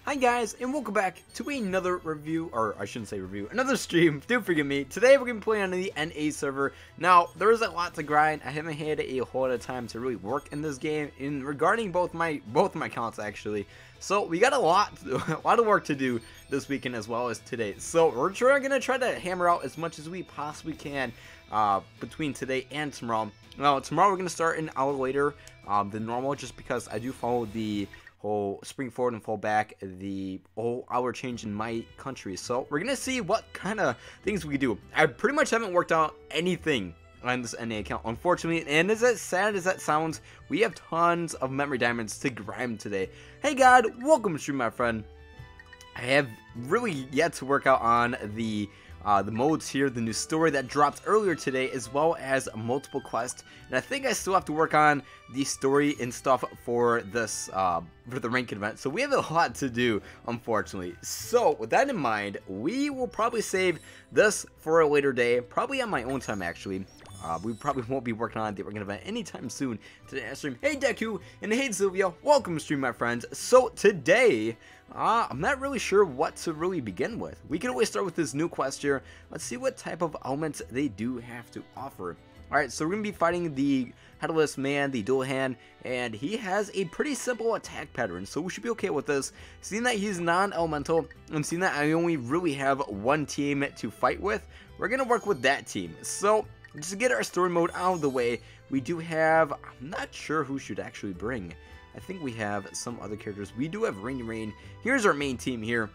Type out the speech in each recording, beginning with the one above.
Hi guys, and welcome back to another review, or I shouldn't say review, another stream, do forgive me. Today we're going to play on the NA server. Now, there is a lot to grind. I haven't had a whole lot of time to really work in this game, in regarding both my accounts actually. So we got a lot of work to do this weekend as well as today. So we're going to try to hammer out as much as we possibly can between today and tomorrow. Now, tomorrow we're going to start an hour later than normal, just because I do follow the whole spring forward and fall back, the whole hour change in my country. So we're gonna see what kind of things we can do. I pretty much haven't worked out anything on this NA account, unfortunately, and as sad as that sounds, we have tons of memory diamonds to grind today. Hey God, welcome to stream, my friend. I have really yet to work out on the modes here, the new story that dropped earlier today, as well as multiple quests, and I think I still have to work on the story and stuff for this for the ranked event. So we have a lot to do, unfortunately. So with that in mind, we will probably save this for a later day, probably on my own time actually. We probably won't be working on the ranked event anytime soon today. Stream. Hey Deku and hey Sylvia, welcome to stream, my friends. So today, I'm not really sure what to really begin with. We can always start with this new quest here. Let's see what type of elements they do have to offer. Alright, so we're going to be fighting the headless man, the dual hand, and he has a pretty simple attack pattern, so we should be okay with this. Seeing that he's non-elemental, and seeing that I only really have one team to fight with, we're going to work with that team. So, just to get our story mode out of the way, we do have, I'm not sure who should actually bring. I think we have some other characters. We do have Rain. Here's our main team here.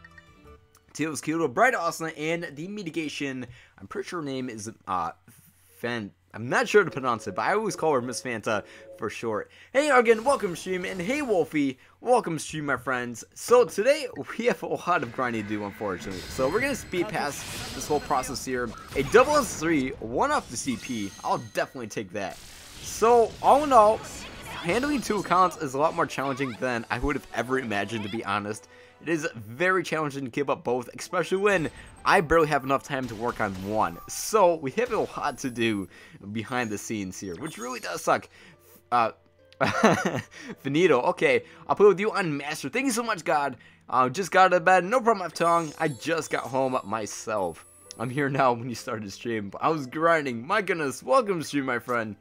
Tails, Kyoto, Bright Asuna, and the mitigation, I'm pretty sure her name is I'm not sure to pronounce it, but I always call her Miss Fanta for short. Hey Argan, welcome stream, and hey Wolfie, welcome stream, my friends. So today we have a lot of grinding to do, unfortunately. So we're gonna speed past this whole process here. A double S3, one off the CP. I'll definitely take that. So all in all, handling two accounts is a lot more challenging than I would have ever imagined, to be honest. It is very challenging to keep up both, especially when I barely have enough time to work on one. So we have a lot to do behind the scenes here, which really does suck. Finito, okay, I'll play with you on Master. Thank you so much, God. Just got out of bed, no problem, I've tongue. I just got home myself. I'm here now when you started the stream, but I was grinding. My goodness, welcome to stream, my friend.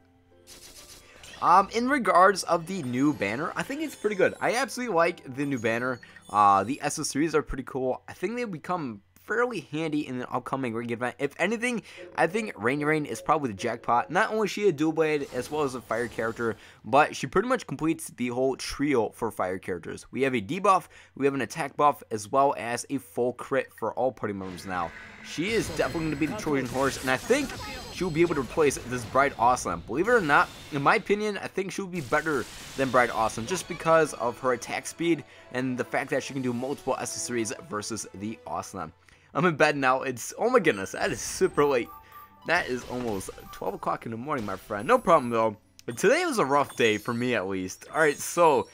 In regards of the new banner, I think it's pretty good. I absolutely like the new banner. The SS3s are pretty cool. I think they become fairly handy in the upcoming ring event. If anything, I think Rain is probably the jackpot. Not only is she a dual blade as well as a fire character, but she pretty much completes the whole trio for fire characters. We have a debuff, we have an attack buff, as well as a full crit for all party members now. She is definitely going to be the Trojan horse, and I think she'll be able to replace this Bright Awesome. Believe it or not, in my opinion, I think she'll be better than Bright Awesome just because of her attack speed and the fact that she can do multiple SS3s versus the Awesome. I'm in bed now. It's, oh my goodness, that is super late. That is almost 12 o'clock in the morning, my friend. No problem, though. But today was a rough day for me, at least. Alright, so,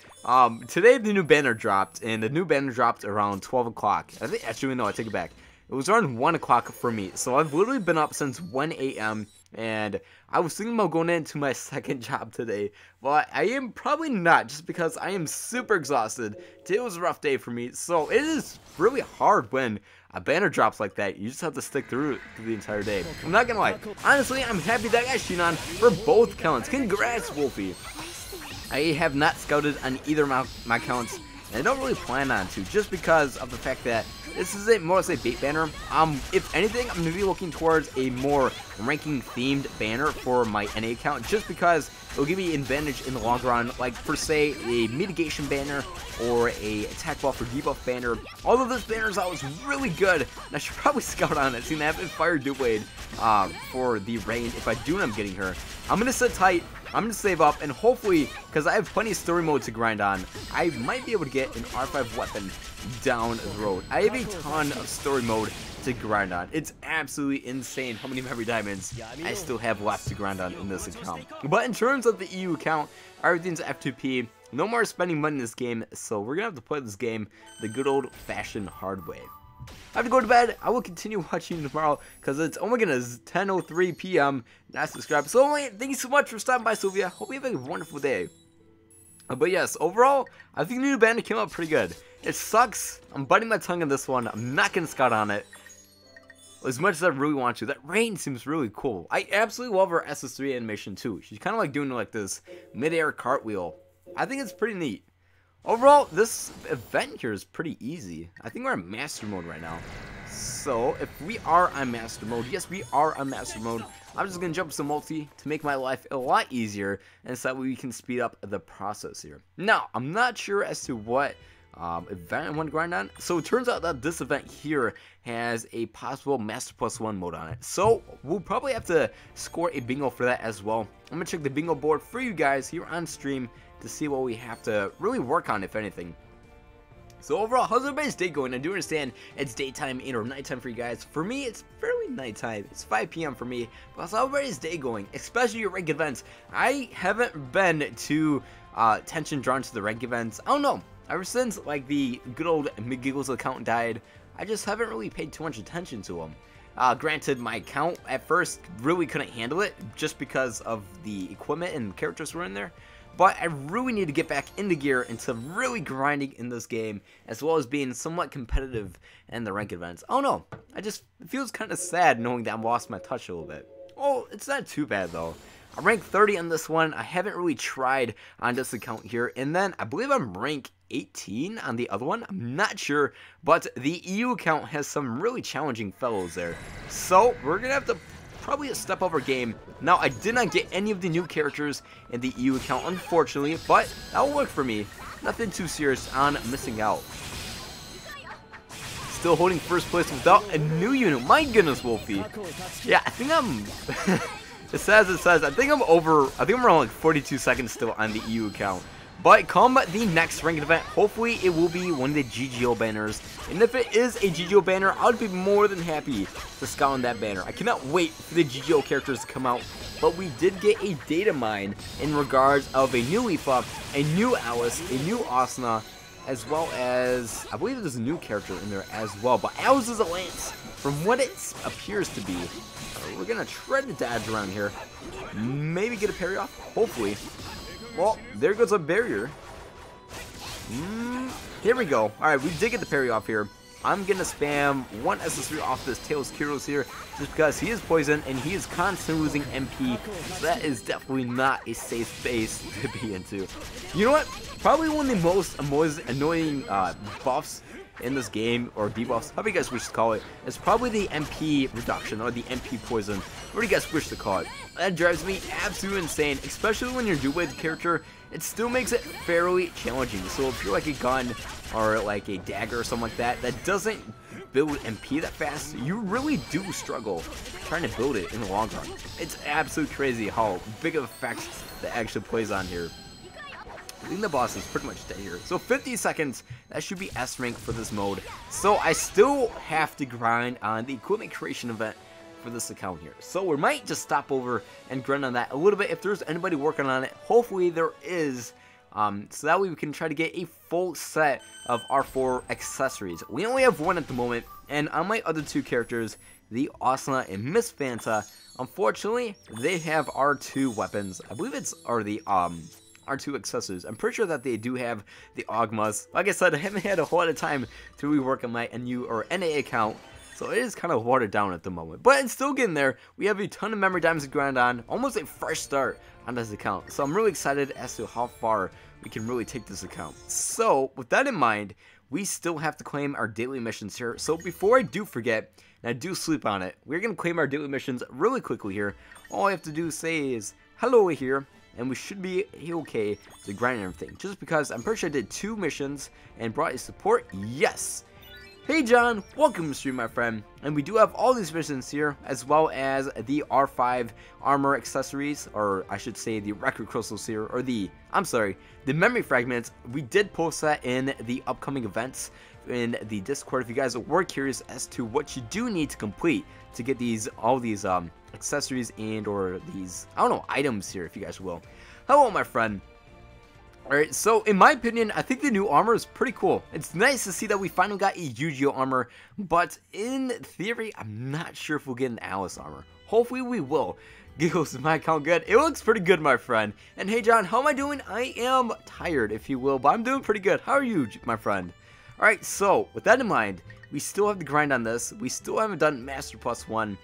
today the new banner dropped, and the new banner dropped around 12 o'clock. I think, actually, no, I take it back. It was around 1 o'clock for me, so I've literally been up since 1 a.m., and I was thinking about going into my second job today, but I am probably not, just because I am super exhausted. Today was a rough day for me, so it is really hard when a banner drops like that. You just have to stick through the entire day. I'm not gonna lie. Honestly, I'm happy that I got Shinon for both counts. Congrats, Wolfie. I have not scouted on either of my counts, and I don't really plan on to, just because of the fact that this is a more, say, bait banner. If anything, I'm going to be looking towards a more ranking themed banner for my NA account, just because it will give me an advantage in the long run, like for, say, a mitigation banner or a attack buff or debuff banner. All of those banners out was really good, and I should probably scout on it, seeing that I have a fire dual blade for the rain if I do end up getting her. I'm going to sit tight. I'm going to save up, and hopefully, because I have plenty of story mode to grind on, I might be able to get an R5 weapon down the road. I have a ton of story mode to grind on. It's absolutely insane how many memory diamonds I still have left to grind on in this account. But in terms of the EU account, everything's F2P. No more spending money in this game, so we're going to have to play this game the good old-fashioned hard way. I have to go to bed. I will continue watching tomorrow because it's, oh my goodness, 10:03 p.m. Not subscribed. So, thank you so much for stopping by, Sylvia. Hope you have a wonderful day. But yes, overall, I think the new banner came out pretty good. It sucks. I'm biting my tongue on this one. I'm not going to scout on it as much as I really want to. That rain seems really cool. I absolutely love her SS3 animation too. She's kind of like doing like this mid-air cartwheel. I think it's pretty neat. Overall, this event here is pretty easy. I think we're in Master Mode right now. So, if we are on Master Mode, yes, we are on Master Mode. I'm just going to jump to multi to make my life a lot easier, and so that we can speed up the process here. Now, I'm not sure as to what event I want to grind on. So, it turns out that this event here has a possible Master Plus 1 mode on it. So, we'll probably have to score a bingo for that as well. I'm going to check the bingo board for you guys here on stream to see what we have to really work on, if anything. So overall, how's everybody's day going? I do understand it's daytime and or nighttime for you guys. For me, it's fairly nighttime. It's 5 p.m. for me. But how's everybody's day going? Especially your rank events. I haven't been too attention drawn to the rank events. I don't know. Ever since like the good old McGiggles account died, I just haven't really paid too much attention to them. Granted, my account at first really couldn't handle it just because of the equipment and characters were in there. But I really need to get back into gear into really grinding in this game, as well as being somewhat competitive in the rank events. Oh no, it feels kind of sad knowing that I've lost my touch a little bit. Oh, it's not too bad though. I'm rank 30 on this one. I haven't really tried on this account here. And then I believe I'm rank 18 on the other one. I'm not sure, but the EU account has some really challenging fellows there. So we're going to have to probably step up our game. Now, I did not get any of the new characters in the EU account, unfortunately, but that will work for me. Nothing too serious on missing out. Still holding first place without a new unit. My goodness, Wolfie. Yeah, I think I'm... it says, I think I'm around like 42 seconds still on the EU account. But come the next ranked event, hopefully it will be one of the GGO banners. And if it is a GGO banner, I'd be more than happy to scout on that banner. I cannot wait for the GGO characters to come out. But we did get a data mine in regards of a new Aoife, a new Alice, a new Asuna, as well as, I believe there's a new character in there as well. But Alice is a Lance, from what it appears to be. We're going to try to dodge around here. Maybe get a parry off, hopefully. Well, there goes a barrier. Here we go. Alright, we did get the parry off here. I'm going to spam one SS3 off this Tails Kyros here, just because he is poison and he is constantly losing MP. So that is definitely not a safe space to be into. You know what? Probably one of the most annoying buffs in this game, or debuffs, however you guys wish to call it, is probably the MP reduction, or the MP poison, whatever you guys wish to call it. That drives me absolutely insane, especially when you're dual-wielded character. It still makes it fairly challenging. So if you're like a gun, or like a dagger or something like that, that doesn't build MP that fast, you really do struggle trying to build it in the long run. It's absolutely crazy how big of effect that actually plays on here. I think the boss is pretty much dead here. So 50 seconds, that should be S rank for this mode. So I still have to grind on the equipment creation event for this account here. So we might just stop over and grind on that a little bit if there's anybody working on it. Hopefully there is. So that way we can try to get a full set of R4 accessories. We only have one at the moment, and on my other two characters, the Asuna and Miss Fanta, unfortunately, they have R2 weapons. I believe it's the R2 accessories. I'm pretty sure that they do have the Ogmas. Like I said, I haven't had a whole lot of time to rework on my NU or NA account, so it is kind of watered down at the moment. But it's still getting there. We have a ton of memory diamonds to grind on, almost a fresh start on this account. So I'm really excited as to how far we can really take this account. So with that in mind, we still have to claim our daily missions here. So before I do forget, and I do sleep on it, we're going to claim our daily missions really quickly here. All I have to do say is hello here, and we should be okay to grind everything. Just because I'm pretty sure I did 2 missions and brought a support. Yes! Hey John, welcome to stream, my friend. And we do have all these missions here, as well as the R5 armor accessories, or I should say the record crystals here, or the memory fragments. We did post that in the upcoming events in the Discord if you guys were curious as to what you do need to complete to get all these accessories and or these, I don't know, items here, if you guys will. Hello, my friend. Alright, so in my opinion, I think the new armor is pretty cool. It's nice to see that we finally got a Yu-Gi-Oh armor, but in theory, I'm not sure if we'll get an Alice armor. Hopefully we will. Giggles, is my account good? It looks pretty good, my friend. And hey, John, how am I doing? I am tired, if you will, but I'm doing pretty good. How are you, my friend? Alright, so, with that in mind, we still have to grind on this. We still haven't done Master Plus 1.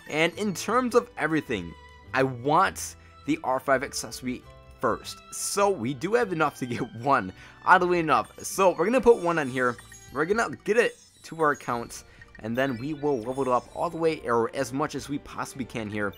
And in terms of everything, I want the R5 accessory first. So, we do have enough to get one. Oddly enough. So, we're going to put one on here. We're going to get it to our accounts. And then we will level it up all the way, or as much as we possibly can here.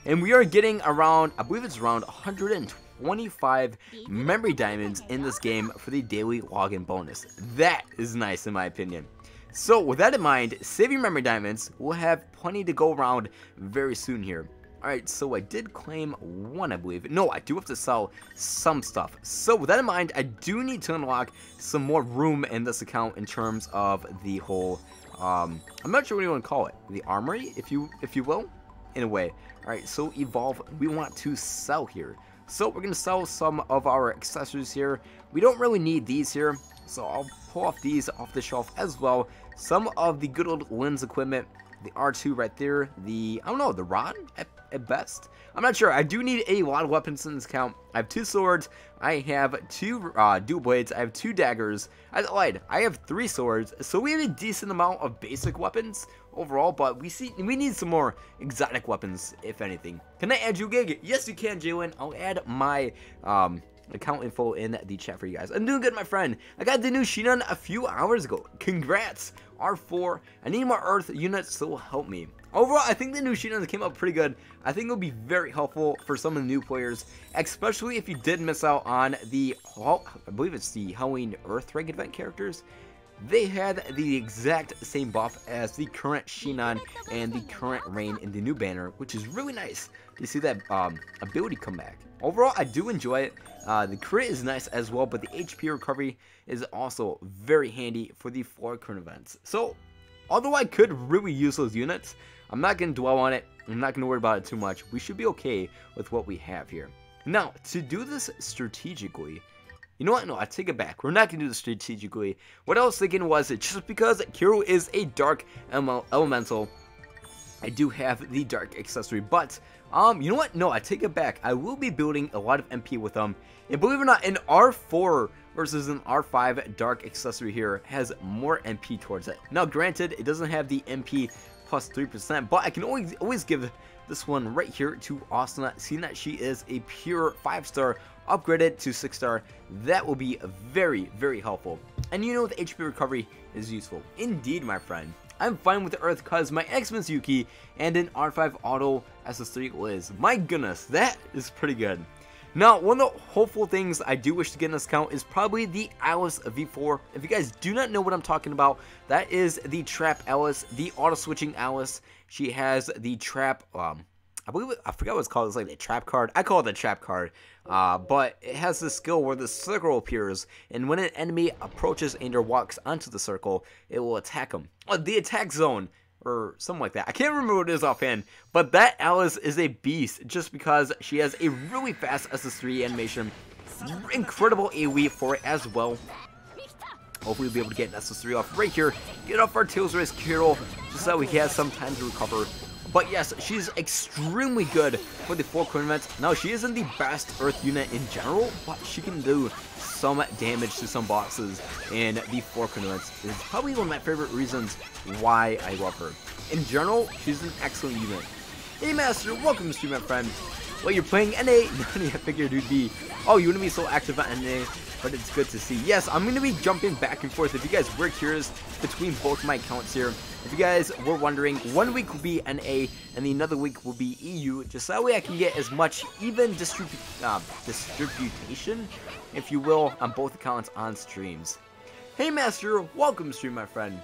And we are getting around, I believe it's around 125 memory diamonds in this game for the daily login bonus. That is nice in my opinion. So with that in mind, save your memory diamonds. We'll have plenty to go around very soon here. Alright, so I did claim one, I believe. No, I do have to sell some stuff. So with that in mind, I do need to unlock some more room in this account in terms of the whole, I'm not sure what you want to call it. The armory, if you will, in a way. Alright, so evolve, we want to sell here. So we're going to sell some of our accessories here. We don't really need these here, so I'll pull off these off the shelf as well. Some of the good old lens equipment, the R2 right there, the, I don't know, the rod at best. I'm not sure. I do need a lot of weapons in this account. I have 2 swords, I have 2 dual blades, I have 2 daggers. I lied, I have 3 swords, so we have a decent amount of basic weapons overall, but we need some more exotic weapons, if anything. Can I add you, Gig? Yes, you can, Jalen. I'll add my account info in the chat for you guys. I'm doing good, my friend. I got the new Shinon a few hours ago. Congrats. R4. I need more Earth units, so help me. Overall, I think the new Shinon came out pretty good. I think it'll be very helpful for some of the new players, especially if you did miss out on the, I believe it's the Halloween Earth Rank event characters. They had the exact same buff as the current Shinon and the current Rain in the new banner, which is really nice to see that ability come back. Overall, I do enjoy it. The crit is nice as well, but the HP recovery is also very handy for the 4 current events. So, although I could really use those units, I'm not going to dwell on it. I'm not going to worry about it too much. We should be okay with what we have here. Now, to do this strategically, you know what? No, I take it back. We're not going to do this strategically. What I was thinking was that just because Kiro is a dark elemental, I do have the dark accessory, but you know what? No, I take it back. I will be building a lot of MP with them. And believe it or not, an R4 versus an R5 dark accessory here has more MP towards it. Now, granted, it doesn't have the MP plus 3%, but I can always give this one right here to Austin, seeing that she is a pure 5-star upgraded to 6-star. That will be very, very helpful. And you know the HP recovery is useful. Indeed, my friend. I'm fine with the Earth because my X-Men's Yuki and an R5 Auto SS3 Liz. My goodness, that is pretty good. Now, one of the hopeful things I do wish to get in this account is probably the Alice V4. If you guys do not know what I'm talking about, that is the Trap Alice, the auto-switching Alice. She has the Trap, I forgot what it's called. It's like the Trap card. I call it the Trap card. But it has this skill where the circle appears, and when an enemy approaches and or walks onto the circle, it will attack them. The attack zone, or something like that. I can't remember what it is offhand, but that Alice is a beast just because she has a really fast SS3 animation. Incredible AoE for it as well. Hopefully we'll be able to get an SS3 off right here. Get off our Tails Race Carol, just so we have some time to recover. But yes, she's extremely good for the 4 current events. Now, she isn't the best Earth unit in general, but she can do some damage to some bosses in the 4 current events. It's probably one of my favorite reasons why I love her. In general, she's an excellent unit. Hey Master, welcome to stream, my friend. Well, you're playing NA? I figured you'd be, oh, you wouldn't be so active at NA, but it's good to see. Yes, I'm going to be jumping back and forth. If you guys were curious between both my accounts here, if you guys were wondering, one week will be NA and the another week will be EU, just that way I can get as much even distribution, if you will, on both accounts on streams. Hey Master, welcome to stream, my friend.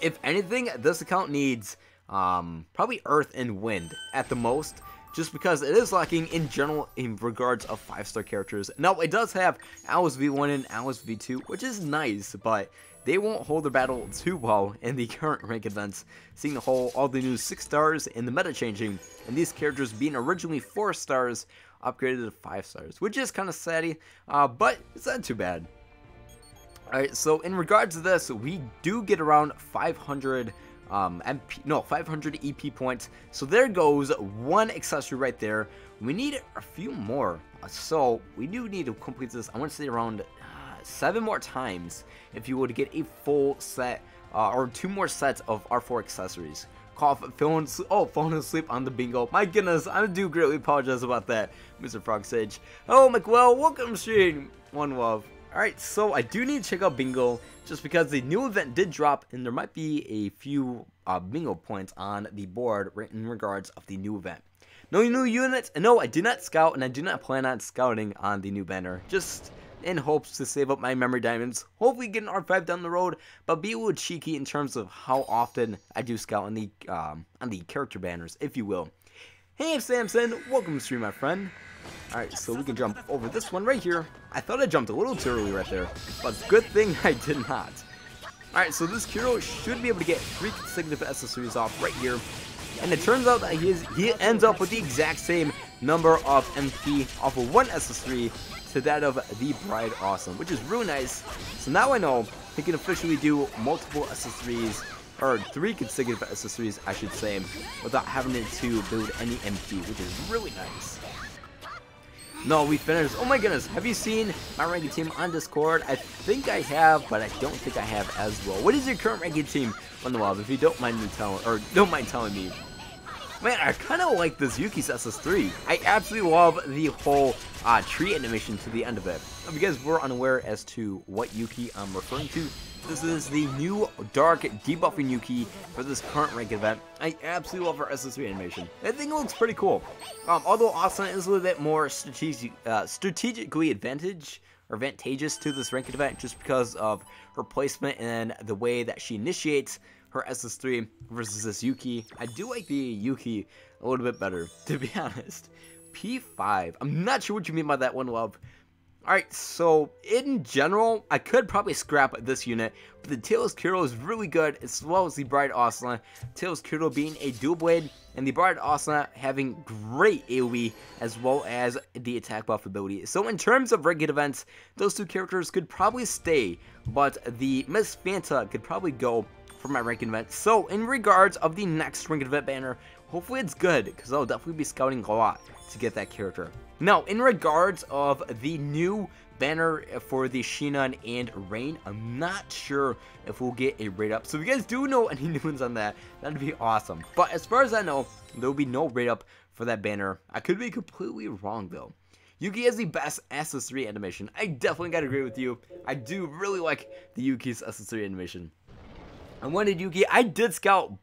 If anything, this account needs probably Earth and Wind at the most, just because it is lacking in general in regards of 5-star characters. Now, it does have Alice V1 and Alice V2, which is nice, but they won't hold their battle too well in the current rank events, seeing the whole all the new 6 stars and the meta changing, and these characters being originally 4 stars upgraded to 5 stars, which is kind of saddy, but it's not too bad. Alright, so in regards to this, we do get around 500 500 EP points. So there goes one accessory right there. We need a few more, so we do need to complete this. I want to say around 7 more times if you would get a full set or 2 more sets of R4 accessories. Cough, falling asleep on the bingo. My goodness, I do greatly apologize about that, Mr. Frog Sage. Oh, McWell, welcome to stream. One love. Alright, so I do need to check out bingo just because the new event did drop and there might be a few bingo points on the board in regards of the new event. No new units, and no, I did not scout and I do not plan on scouting on the new banner. Just in hopes to save up my memory diamonds, hopefully get an R5 down the road, but be a little cheeky in terms of how often I do scout on the character banners, if you will. Hey Samson, welcome to stream, my friend. Alright, so we can jump over this one right here. I thought I jumped a little too early right there, but good thing I did not. Alright, so this hero should be able to get 3 consecutive accessories off right here. And it turns out that he ends up with the exact same number of MP off of 1 accessory to that of the Bride Awesome, which is really nice. So now I know he can officially do multiple accessories, or 3 consecutive accessories, I should say, without having to build any MP, which is really nice. No, we finished. Oh my goodness, have you seen my ranking team on Discord? I think I have, but I don't think I have as well. What is your current ranking team on the wall, if you don't mind me telling me? Man, I kind of like this Yuki's SS3. I absolutely love the whole tree animation to the end of it. If you guys were unaware as to what Yuki I'm referring to, this is the new dark debuffing Yuki for this current rank event. I absolutely love her SS3 animation. I think it looks pretty cool. Although Asuna is a little bit more strategically advantageous to this ranked event just because of her placement and the way that she initiates her SS3 versus this Yuki. I do like the Yuki a little bit better, to be honest. P5. I'm not sure what you mean by that one, love. Alright, so in general, I could probably scrap this unit, but the Tails Kuro is really good, as well as the Bride Asuna. Tails Kuro being a dual blade, and the Bride Asuna having great AoE, as well as the attack buff ability. So in terms of ranked events, those 2 characters could probably stay, but the Miss Fanta could probably go for my ranked event. So in regards of the next ranked event banner, hopefully it's good, because I'll definitely be scouting a lot to get that character. Now, in regards of the new banner for the Shinon and Rain, I'm not sure if we'll get a rate up. So if you guys do know any new ones on that, that'd be awesome. But as far as I know, there will be no rate up for that banner. I could be completely wrong though. Yuki has the best SS3 animation. I definitely gotta agree with you. I do really like the Yuki's SS3 animation. And when did Yuki? I did scout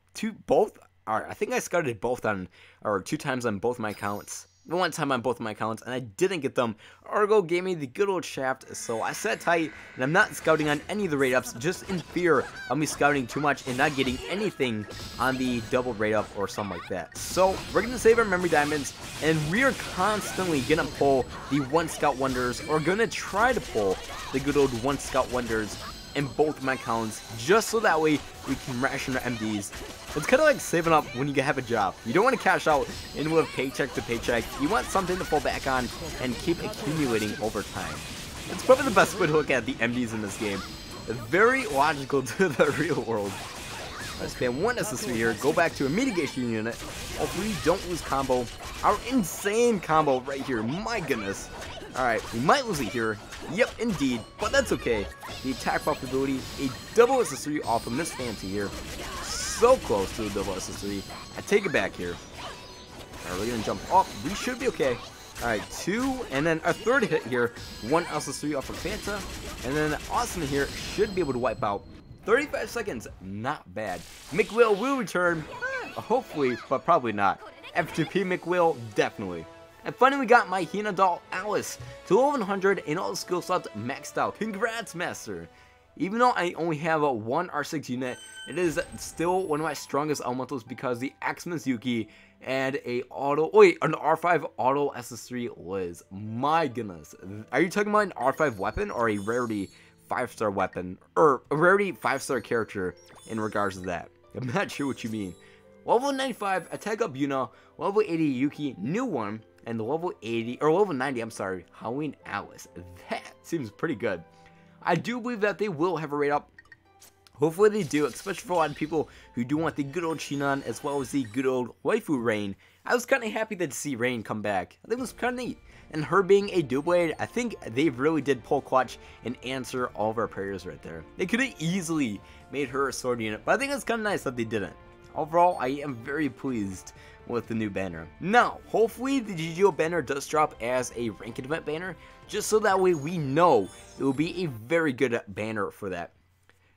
both. Or I think I scouted both on, or 2 times on both my accounts. 1 time on both of my accounts, and I didn't get them. Argo gave me the good old shaft, so I sat tight, and I'm not scouting on any of the rate ups, just in fear of me scouting too much and not getting anything on the double rate up or something like that. So we're gonna save our memory diamonds, and we are constantly gonna pull the 1 scout wonders, or gonna try to pull the good old 1 scout wonders in both my accounts, just so that way we can ration our MDs. It's kind of like saving up when you have a job. You don't want to cash out and live paycheck to paycheck. You want something to fall back on and keep accumulating over time. It's probably the best way to look at the MDs in this game. It's very logical to the real world. Let's spam 1 SS3 here, go back to a mitigation unit. Hopefully we don't lose combo. Our insane combo right here, my goodness. Alright, we might lose it here. Yep, indeed, but that's okay. The attack buff ability, a double SS3 off of Miss Fancy here. So close to a double SS3. I take it back here. Alright, we're gonna jump up. We should be okay. Alright, 2, and then a 3rd hit here. 1 SS3 off of Fanta. And then Austin here should be able to wipe out. 35 seconds, not bad. McWill will return, hopefully, but probably not. F2P McWill, definitely. And finally we got my Hina doll Alice to 1100 and all the skill slots maxed out. Congrats, Master! Even though I only have a 1 R6 unit, it is still one of my strongest elementals because the Axeman's Yuki and an R5 auto SS3 Liz. My goodness. Are you talking about an R5 weapon or a rarity 5-star weapon? Or a rarity 5-star character in regards to that? I'm not sure what you mean. Level 95, attack up Yuna. Level 80 Yuki, new one. And the level 80, or level 90, I'm sorry, Halloween Alice. That seems pretty good. I do believe that they will have a rate up Hopefully they do, especially for a lot of people who do want the good old Shinon as well as the good old waifu Rain. I was kind of happy to see Rain come back. I think it was kind of neat. And her being a Doublade, I think they really did pull clutch and answer all of our prayers right there. They could have easily made her a sword unit, but I think it's kind of nice that they didn't. Overall, I am very pleased with the new banner. Now, hopefully the GGO banner does drop as a ranked event banner, just so that way we know it will be a very good banner for that.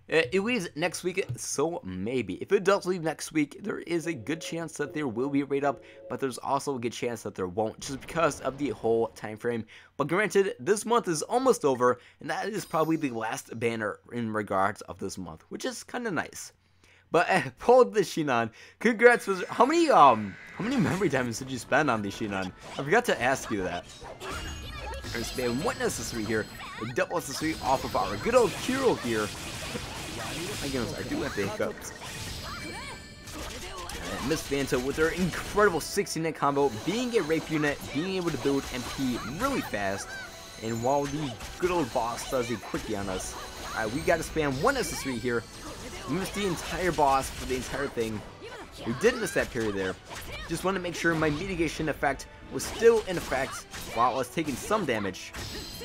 It leaves next week, so maybe. If it does leave next week, there is a good chance that there will be a raid up, but there's also a good chance that there won't, just because of the whole time frame. But granted, this month is almost over, and that is probably the last banner in regards of this month, which is kind of nice. But pulled the Shinon. Congrats! How many memory diamonds did you spend on the Shinon? I forgot to ask you that. We're spam one necessary here, a double necessary off of our good old hero here. My goodness, I do have the hiccups. And Miss Fanta with her incredible 16-hit combo, being a rape unit, being able to build MP really fast, and while the good old boss does a quickie on us, we gotta spam one necessary here. We missed the entire boss for the entire thing. We did miss that period there. Just want to make sure my mitigation effect was still in effect while I was taking some damage.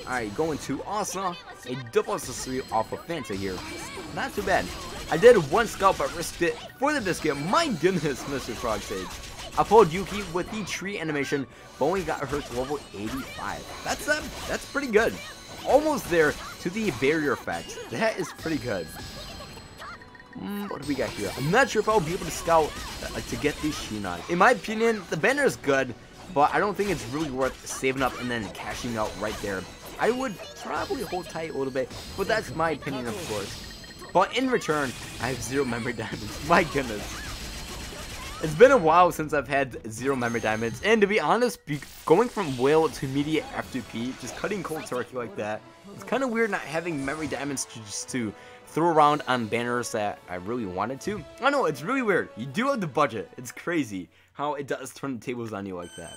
Alright, going to Asa, a double necessary off of Fanta here. Not too bad. I did one scalp, but risked it for the biscuit. My goodness, Mr. Frog Sage. I pulled Yuki with the tree animation, but only got her to level 85. That's pretty good. Almost there to the barrier effect. That is pretty good. What do we got here? I'm not sure if I'll be able to scout to get the Shinon. In my opinion, the banner is good, but I don't think it's really worth saving up and then cashing out right there. I would probably hold tight a little bit, but that's my opinion, of course. But in return, I have 0 memory diamonds. My goodness. It's been a while since I've had 0 memory diamonds, and to be honest, going from whale to immediate F2P, just cutting cold turkey like that, it's kind of weird not having memory diamonds to throw around on banners that I really wanted to. I know, it's really weird. You do have the budget. It's crazy how it does turn the tables on you like that.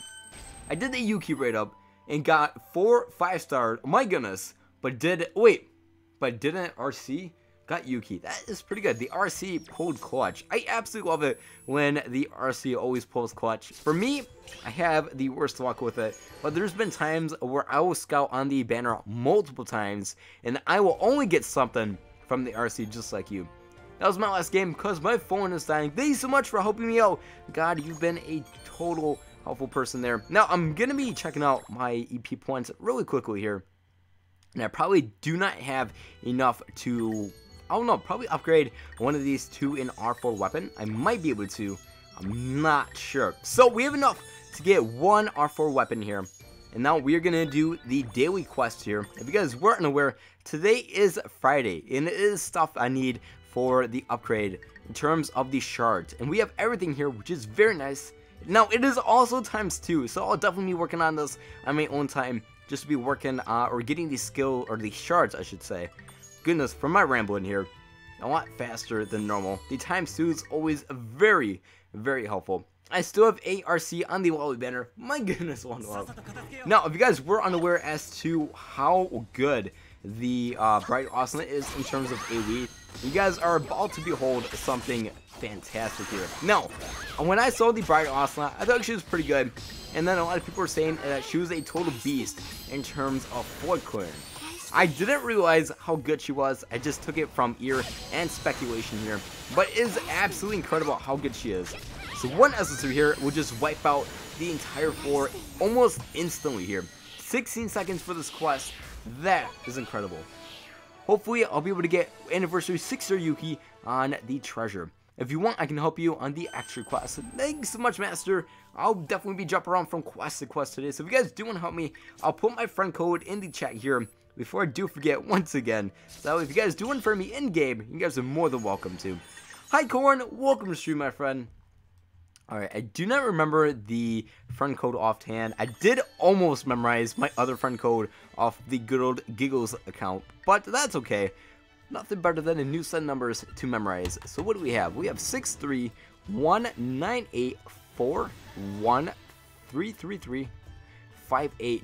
I did the Yuki raid up and got 4 5-star. Oh my goodness. But didn't RC? Got Yuki. That is pretty good. The RC pulled clutch. I absolutely love it when the RC always pulls clutch. For me, I have the worst luck with it, but there's been times where I will scout on the banner multiple times, and I will only get something from the RC just like you. That was my last game because my phone is dying. Thank you so much for helping me out. God, you've been a total helpful person there. Now, I'm going to be checking out my EP points really quickly here. And I probably do not have enough to, I don't know, probably upgrade one of these to an R4 weapon. I might be able to. I'm not sure. So we have enough to get one R4 weapon here. And now we are going to do the daily quest here. If you guys weren't aware, today is Friday, and it is stuff I need for the upgrade in terms of the shards. And we have everything here, which is very nice. Now, it is also ×2, so I'll definitely be working on this on my own time, just to be working, or getting the skill, or the shards, I should say. Goodness, for my rambling here, a lot faster than normal. The ×2 is always very, very helpful. I still have ARC on the Wally banner. My goodness, one love. Now, if you guys were unaware as to how good the Bright Oscillate is in terms of AoE, you guys are about to behold something fantastic here. Now, when I saw the Bright Oscillate, I thought she was pretty good, and then a lot of people were saying that she was a total beast in terms of flood clearing. I didn't realize how good she was. I just took it from ear and speculation here, but it is absolutely incredible how good she is. So one necessary here will just wipe out the entire floor almost instantly here. 16 seconds for this quest. That is incredible. Hopefully I'll be able to get Anniversary 6-star Yuki on the treasure. If you want, I can help you on the extra quest. Thanks so much, Master. I'll definitely be jumping around from quest to quest today. So if you guys do want to help me, I'll put my friend code in the chat here before I do forget once again. So if you guys do want for me in-game, you guys are more than welcome to. Hi, Corn. Welcome to stream, my friend. Alright, I do not remember the friend code offhand. I did almost memorize my other friend code off the good old Giggles account, but that's okay. Nothing better than a new set of numbers to memorize. So what do we have? We have 63198413335.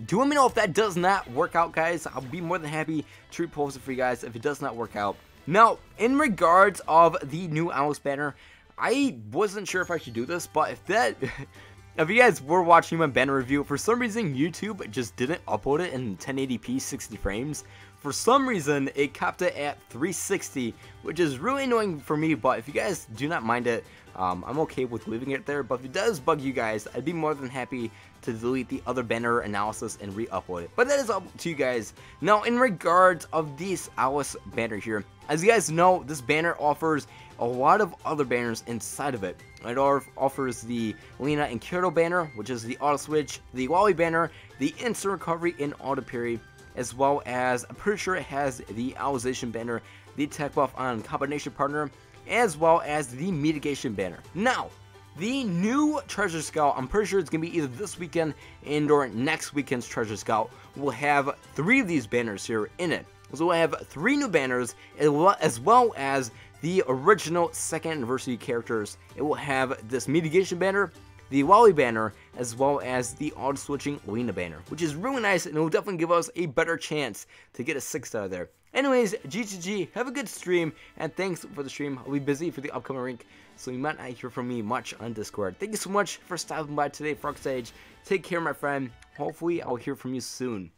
Do let me know if that does not work out, guys. I'll be more than happy to repost it for you guys if it does not work out. Now, in regards of the new Alice banner, I wasn't sure if I should do this, but if you guys were watching my banner review, for some reason YouTube just didn't upload it in 1080p 60 frames. For some reason, it kept it at 360, which is really annoying for me, but if you guys do not mind it, I'm okay with leaving it there. But if it does bug you guys, I'd be more than happy to delete the other banner analysis and re-upload it. But that is up to you guys. Now, in regards of this Alice banner here, as you guys know, this banner offers a lot of other banners inside of it. It offers the Lena and Kyoto banner, which is the auto switch, the Wally banner, the instant recovery and auto parry, as well as, I'm pretty sure it has the Alization banner, the attack buff on combination partner, as well as the mitigation banner. Now, the new Treasure Scout, I'm pretty sure it's going to be either this weekend and or next weekend's Treasure Scout, will have 3 of these banners here in it. So we'll have 3 new banners, as well as the original 2nd anniversary characters. It will have this mitigation banner, the Wally banner, as well as the auto switching Lena banner, which is really nice, and it will definitely give us a better chance to get a 6 out of there. Anyways, GGG, have a good stream, and thanks for the stream. I'll be busy for the upcoming rank, so you might not hear from me much on Discord. Thank you so much for stopping by today, Frog-Sage. Take care, my friend. Hopefully, I'll hear from you soon.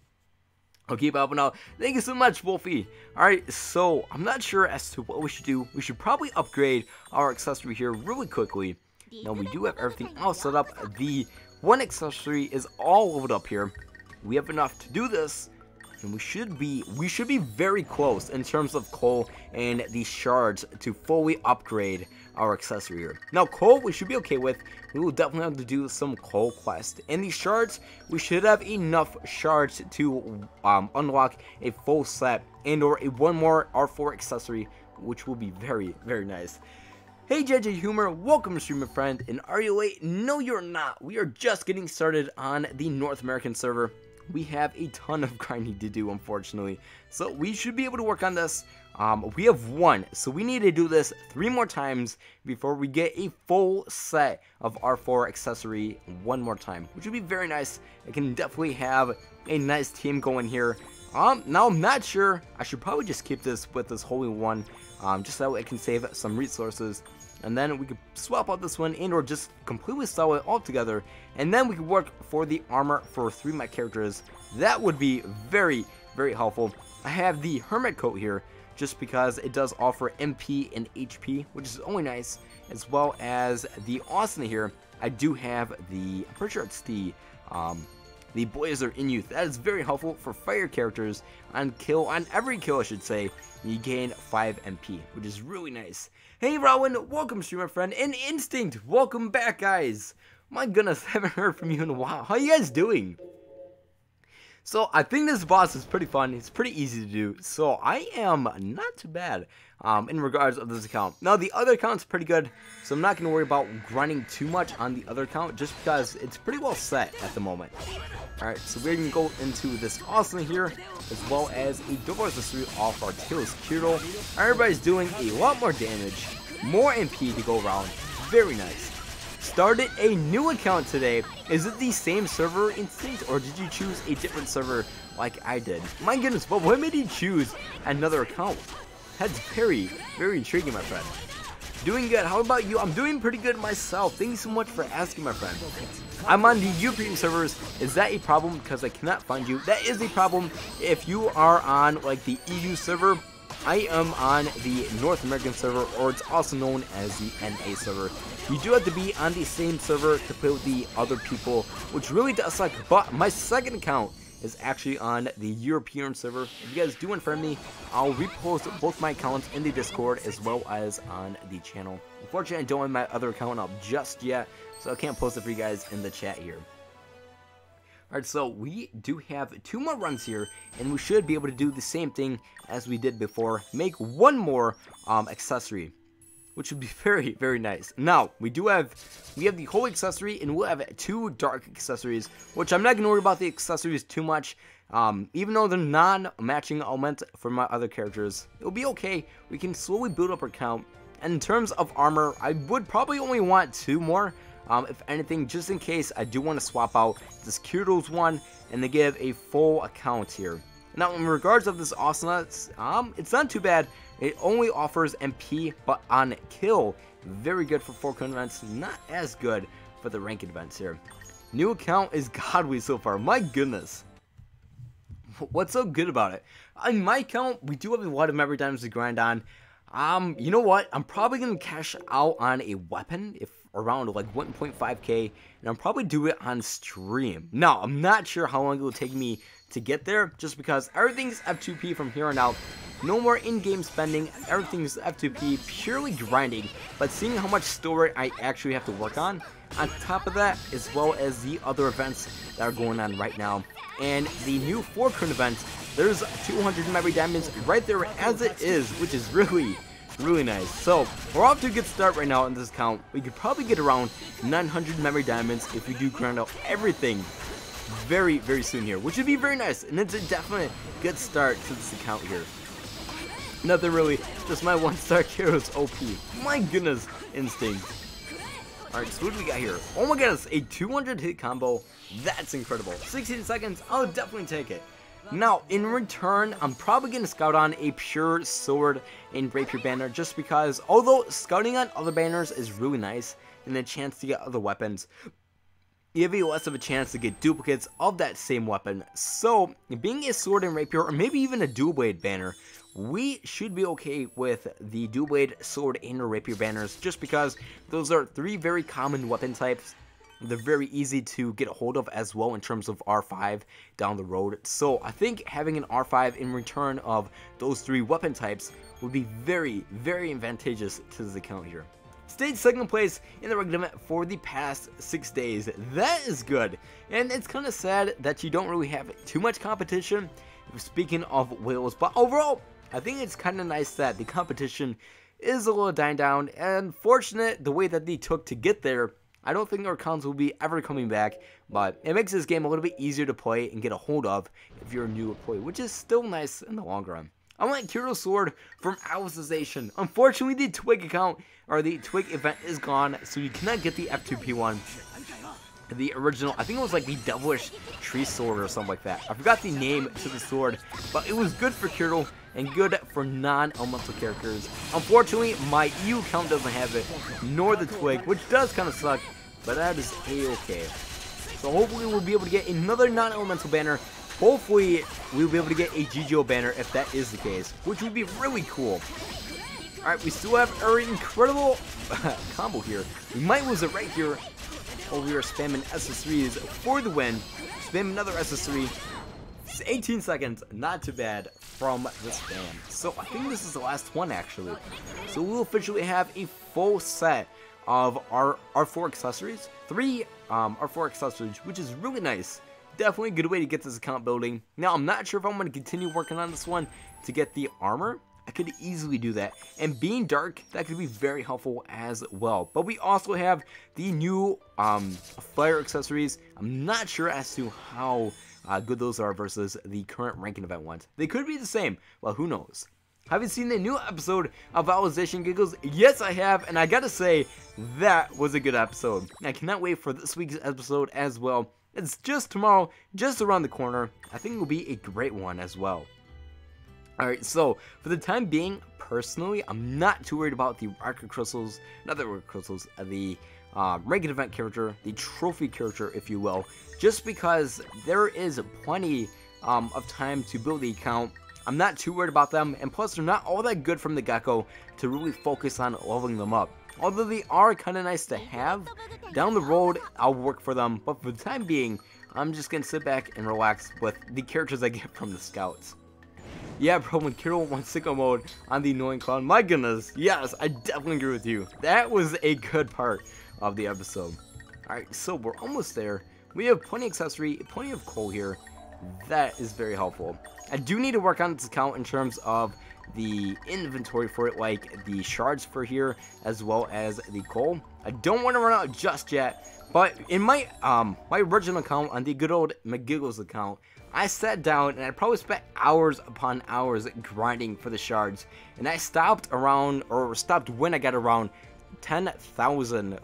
I'll keep helping out. Thank you so much, Wolfie. Alright, so I'm not sure as to what we should do. We should probably upgrade our accessory here really quickly. Now, we do have everything all set up. The one accessory is all loaded up here. We have enough to do this. And we should be very close in terms of coal and the shards to fully upgrade our accessory here. Now, coal we should be okay with. We will definitely have to do some coal quest. And these shards, we should have enough shards to unlock a full set and or one more R4 accessory, which will be very, very nice. Hey JJ Humor, welcome to stream, my friend. And are you late? No, you're not. We are just getting started on the North American server. We have a ton of grinding to do, unfortunately, so we should be able to work on this. We have 1, so we need to do this 3 more times before we get a full set of R4 accessory 1 more time, which would be very nice. I can definitely have a nice team going here. Now I'm not sure. I should probably just keep this with this Holy One, just so it can save some resources. And then we could swap out this one and or just completely sell it all together. And then we could work for the armor for 3 of my characters. That would be very, very helpful. I have the Hermit Coat here just because it does offer MP and HP, which is only nice. As well as the Austin here. I do have the, I'm pretty sure it's the Blazer in Youth. That is very helpful for fire characters on every kill, I should say. You gain 5 MP, which is really nice. Hey Rowan, welcome to my friend, and Instinct, welcome back, guys. My goodness, haven't heard from you in a while. How you guys doing? So I think this boss is pretty fun. It's pretty easy to do. So I am not too bad in regards of this account. Now the other account's pretty good, so I'm not going to worry about grinding too much on the other account just because it's pretty well set at the moment. Alright, so we're going to go into this Austin here, as well as a double accessory off our Tails Kyoto. Everybody's doing a lot more damage, more MP to go around. Very nice. Started a new account today. Is it the same server, Instinct, or did you choose a different server like I did? My goodness, but what made you choose another account? That's very, very intriguing, my friend. Doing good. How about you? I'm doing pretty good myself. Thank you so much for asking, my friend. I'm on the European servers. Is that a problem because I cannot find you? That is a problem if you are on like the EU server. I am on the North American server, or it's also known as the NA server. You do have to be on the same server to play with the other people, which really does suck. But my second account is actually on the European server. If you guys do unfriend me, I'll repost both my accounts in the Discord as well as on the channel. Unfortunately, I don't have my other account up just yet, so I can't post it for you guys in the chat here. Alright, so we do have 2 more runs here, and we should be able to do the same thing as we did before. Make 1 more accessory, which would be very, very nice. Now, we have the Holy accessory, and we'll have 2 dark accessories, which I'm not going to worry about the accessories too much. Even though they're non-matching element for my other characters, it'll be okay. We can slowly build up our count. And in terms of armor, I would probably only want 2 more. If anything, just in case I do want to swap out this Kyoto's one and they give a full account here. Now, in regards of this Ocelot, it's not too bad. It only offers MP, but on kill, very good for 4 current events, not as good for the ranked events here. New account is godly so far, my goodness. What's so good about it? On my account, we do have a lot of memory diamonds to grind on. You know what? I'm probably going to cash out on a weapon, if around like 1.5k, and I'll probably do it on stream. Now, I'm not sure how long it will take me to get there, just because everything's F2P from here on out. No more in-game spending, everything's F2P, purely grinding, but seeing how much story I actually have to work on top of that, as well as the other events that are going on right now. And the new 4 current event, there's 200 memory diamonds right there as it is, which is really nice. So we're off to a good start right now in this account. We could probably get around 900 memory diamonds if we do grind out everything very soon here, which would be very nice, and it's a definite good start to this account here. Nothing really, just my 1-star Kiro's OP. My goodness, instinct. Alright, so what do we got here? Oh my goodness, a 200 hit combo. That's incredible. 16 seconds, I'll definitely take it. Now, in return, I'm probably going to scout on a pure sword and rapier banner, just because although scouting on other banners is really nice and a chance to get other weapons, you have less of a chance to get duplicates of that same weapon. So, being a sword and rapier, or maybe even a dual blade banner, we should be okay with the dual blade, sword, and rapier banners, just because those are 3 very common weapon types. They're very easy to get a hold of as well in terms of R5 down the road. So I think having an R5 in return of those 3 weapon types would be very advantageous to this account here. Stayed 2nd place in the regular event for the past 6 days. That is good. And it's kind of sad that you don't really have too much competition, speaking of whales. But overall, I think it's kind of nice that the competition is a little dying down. And fortunate the way that they took to get there. I don't think our accounts will be ever coming back, but it makes this game a little bit easier to play and get a hold of if you're a new employee, which is still nice in the long run. I want Kiro's sword from Alicization. Unfortunately, the Twig account, or the Twig event is gone, so you cannot get the F2P one. The original, I think it was like the Devilish Tree Sword or something like that. I forgot the name to the sword, but it was good for Kiro and good for non-elemental characters. Unfortunately, my EU account doesn't have it, nor the Twig, which does kind of suck, but that is a-okay. So hopefully we'll be able to get another non-elemental banner. Hopefully we'll be able to get a GGO banner if that is the case, which would be really cool. Alright, we still have our incredible combo here. We might lose it right here. Oh, we are spamming SS3s for the win. Spam another SS3. It's 18 seconds, not too bad from the spam. So I think this is the last one actually. So we'll officially have a full set of our R4 accessories. 3 R4 accessories, which is really nice. Definitely a good way to get this account building. Now, I'm not sure if I'm going to continue working on this one to get the armor. I could easily do that. And being dark, that could be very helpful as well. But we also have the new fire accessories. I'm not sure as to how good those are versus the current ranking event ones. They could be the same. Well, who knows? Have you seen the new episode of Alicization Giggles? Yes, I have. And I gotta say, that was a good episode. I cannot wait for this week's episode as well. It's just tomorrow, just around the corner. I think it will be a great one as well. Alright, so for the time being, personally, I'm not too worried about the Record Crystals, not the Record Crystals, the ranked event character, the trophy character, if you will, just because there is plenty of time to build the account. I'm not too worried about them, and plus they're not all that good from the get-go to really focus on leveling them up. Although they are kind of nice to have, down the road I'll work for them, but for the time being, I'm just going to sit back and relax with the characters I get from the scouts. Yeah, bro, when Kiro went sicko mode on the annoying clown, my goodness, yes, I definitely agree with you. That was a good part of the episode. Alright, so we're almost there. We have plenty of accessory, plenty of coal here. That is very helpful. I do need to work on this account in terms of the inventory for it, like the shards for here, as well as the coal. I don't want to run out just yet, but in my my original account, on the good old McGiggles account, I sat down and I probably spent hours upon hours grinding for the shards, and I stopped around, or stopped when I got around 10,000,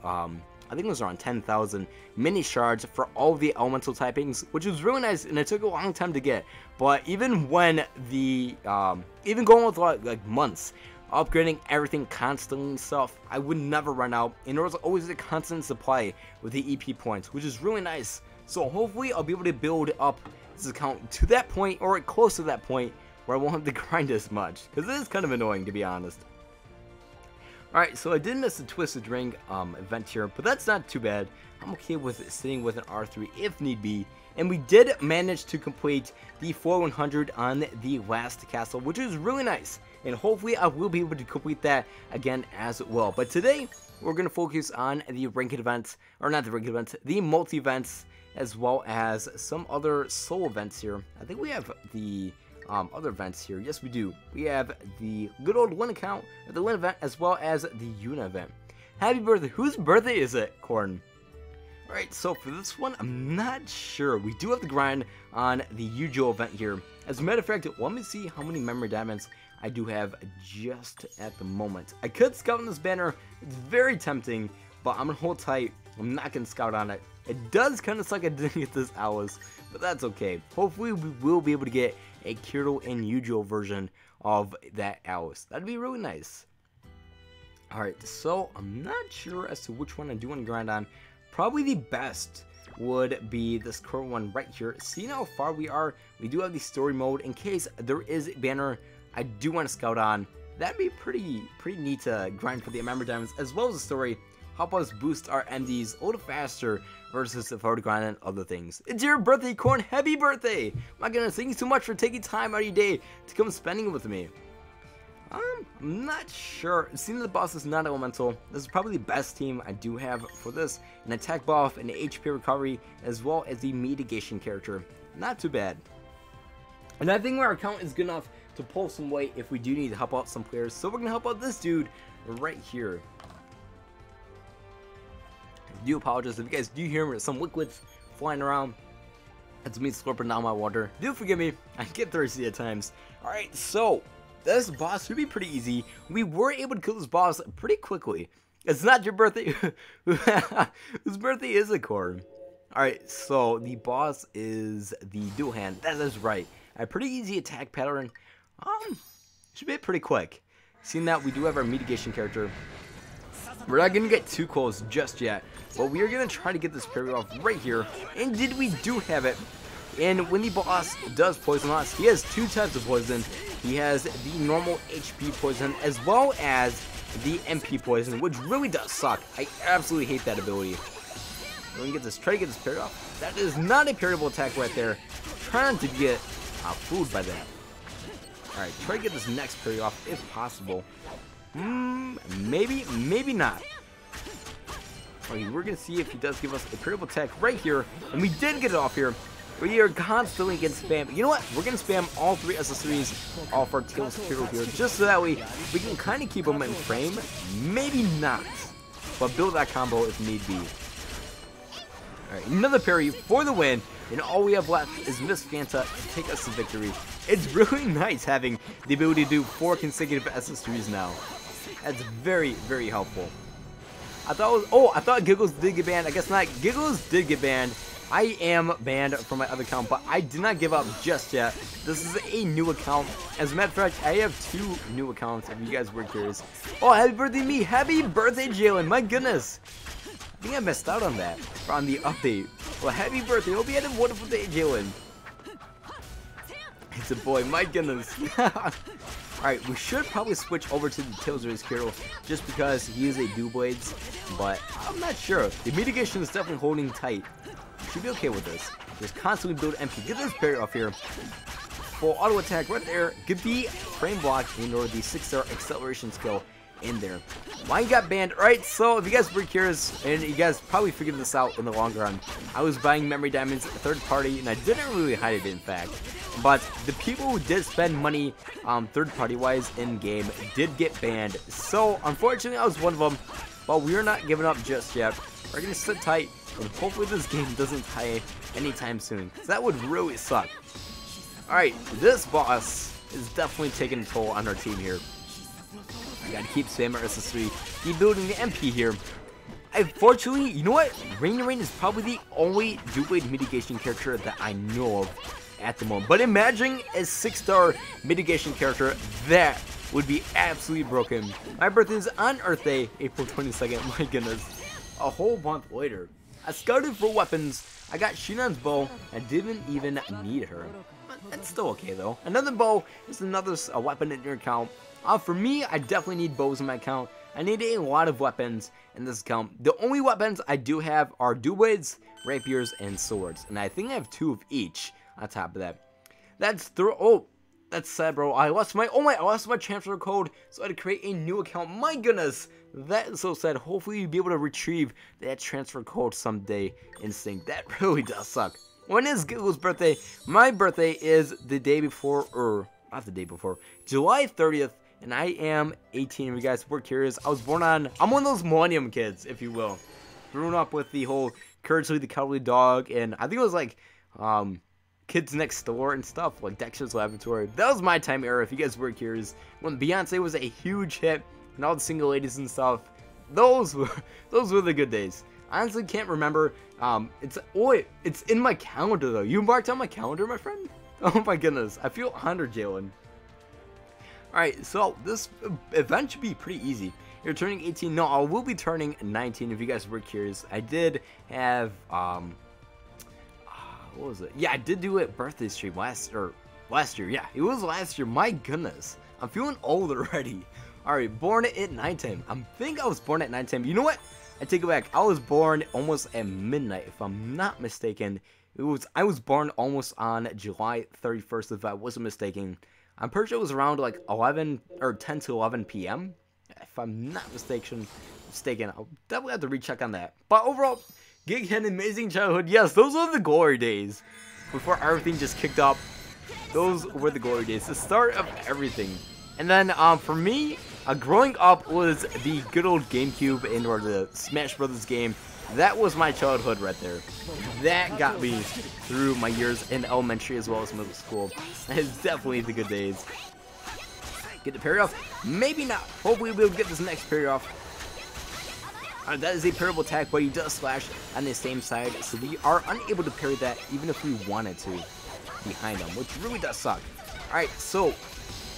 I think it was around 10,000 mini shards for all the elemental typings, which was really nice, and it took a long time to get. But even when the even going with like months, upgrading everything constantly and stuff, I would never run out, and there was always a constant supply with the EP points, which is really nice. So hopefully I'll be able to build up this account to that point, or close to that point, where I won't have to grind as much, because it is kind of annoying, to be honest. Alright, so I did miss the Twisted Ring event here, but that's not too bad. I'm okay with sitting with an R3 if need be. And we did manage to complete the 4100 on the last castle, which is really nice. And hopefully I will be able to complete that again as well. But today, we're going to focus on the ranked events, or not the ranked events, the multi-events, as well as some other solo events here. I think we have the other events here. Yes, we do. We have the good old win account, the win event, as well as the Una event. Happy birthday. Whose birthday is it, Corn? Alright, so for this one, I'm not sure. We do have to grind on the Yujo event here. As a matter of fact, let me see how many memory diamonds I do have just at the moment. I could scout on this banner. It's very tempting, but I'm going to hold tight. I'm not going to scout on it. It does kind of suck I didn't get this Alice, but that's okay. Hopefully, we will be able to get a Kirito and Yujo version of that Alice. That'd be really nice. Alright, so I'm not sure as to which one I do want to grind on. Probably the best would be this current one right here. Seeing how far we are, we do have the story mode. In case there is a banner I do want to scout on, that'd be pretty neat to grind for the memory diamonds as well as the story. Help us boost our MDs a little faster versus if I were to grind on other things. It's your birthday, Corn. Happy birthday! My goodness, thank you so much for taking time out of your day to come spending it with me. I'm not sure. Seeing the boss is not elemental, this is probably the best team I do have for this. An attack buff, an HP recovery, as well as the mitigation character. Not too bad. And I think our account is good enough to pull some weight if we do need to help out some players. So we're going to help out this dude right here. I do apologize if you guys do hear some liquids flying around. That's me slurping down my water. Do forgive me, I get thirsty at times. Alright, so this boss should be pretty easy. We were able to kill this boss pretty quickly. It's not your birthday. Whose birthday is it, Corn? Alright, so the boss is the dual hand. That is right. A pretty easy attack pattern. Should be pretty quick. Seeing that we do have our mitigation character. We're not going to get too close just yet, but we are going to try to get this parry off right here. Indeed, we do have it. And when the boss does poison us, he has two types of poison. He has the normal HP poison as well as the MP poison, which really does suck. I absolutely hate that ability. We're going to get this, try to get this parry off. That is not a parryable attack right there. Trying to get fooled by that. Alright, try to get this next parry off if possible. Maybe not. Okay, we're going to see if he does give us a parryable attack right here. And we did get it off here. We are constantly getting spam. You know what? We're going to spam all three SS3s off our Tails hero here. Just so that way we can kind of keep them in frame. Maybe not. But build that combo if need be. Alright, another parry for the win. And all we have left is Miss Fanta to take us to victory. It's really nice having the ability to do 4 consecutive SS3s now. That's very, very helpful. I thought Giggles did get banned. I guess not. Giggles did get banned. I am banned from my other account, but I did not give up just yet. This is a new account. As a matter of fact, I have 2 new accounts if you guys were curious. Oh, happy birthday to me. Happy birthday, Jalen. My goodness. I think I missed out on that on the update. Well, happy birthday. Hope you had a wonderful day, Jalen. It's a boy. My goodness. Alright, we should probably switch over to the Tails Race Hero just because he is a Doublades, but I'm not sure. The mitigation is definitely holding tight. Should be okay with this. Just constantly build MP. Get this parry off here. Full auto attack right there. Get the frame block and or the 6-star acceleration skill in there. Why you got banned? Alright, so if you guys were curious, and you guys probably figured this out in the long run, I was buying memory diamonds third party, and I didn't really hide it in fact. But the people who did spend money third party wise in game did get banned. So unfortunately I was one of them, but we are not giving up just yet. We're going to sit tight, and hopefully this game doesn't tie anytime soon, because that would really suck. Alright, this boss is definitely taking a toll on our team here. I gotta keep spamming SS3, keep building the MP here. Unfortunately, you know what? Rain is probably the only Doublade mitigation character that I know of at the moment. But imagine a 6-star mitigation character, that would be absolutely broken. My birthday is on Earth Day, April 22nd. My goodness. A whole month later. I scouted for weapons. I got Shinon's bow. I didn't even need her. That's still okay though. Another bow is another weapon in your account. For me, I definitely need bows in my account. I need a lot of weapons in this account. The only weapons I do have are dual-blades, rapiers, and swords. And I think I have 2 of each on top of that. That's that's sad, bro. I lost my transfer code, so I had to create a new account. My goodness, that is so sad. Hopefully you'll be able to retrieve that transfer code someday, Instinct. That really does suck. When is Giggle's birthday? My birthday is the day before, or not the day before, July 30th, and I am 18. If you guys were curious, I was born on, I'm one of those millennium kids, if you will. Growing up with the whole Courage the Cowardly Dog, and I think it was like, Kids Next Door and stuff, like Dexter's Laboratory. That was my time era, if you guys were curious. When Beyonce was a huge hit, and all the single ladies and stuff. Those were the good days. I honestly can't remember. It's in my calendar though. You marked on my calendar, my friend? Oh my goodness. I feel honored, Jalen. Alright, so this event should be pretty easy. You're turning 18. No, I will be turning 19 if you guys were curious. I did have, what was it? Yeah, I did do a birthday stream last year. Yeah, it was last year. My goodness. I'm feeling old already. Alright, born at nighttime. I think I was born at nighttime. You know what? I take it back. I was born almost at midnight, if I'm not mistaken. I was born almost on July 31st, if I wasn't mistaken. I'm pretty sure it was around like 11 or 10 to 11 p.m. If I'm not mistaken, I'll definitely have to recheck on that. But overall, Gig had an amazing childhood. Yes, those were the glory days. Before everything just kicked up, those were the glory days. The start of everything. And then for me, growing up was the good old GameCube and or the Smash Brothers game. That was my childhood right there. That got me through my years in elementary as well as middle school. That is definitely the good days. Get the parry off? Maybe not. Hopefully we'll get this next parry off. That is a parryable attack, but he does slash on the same side, so we are unable to parry that even if we wanted to behind him, which really does suck. Alright, so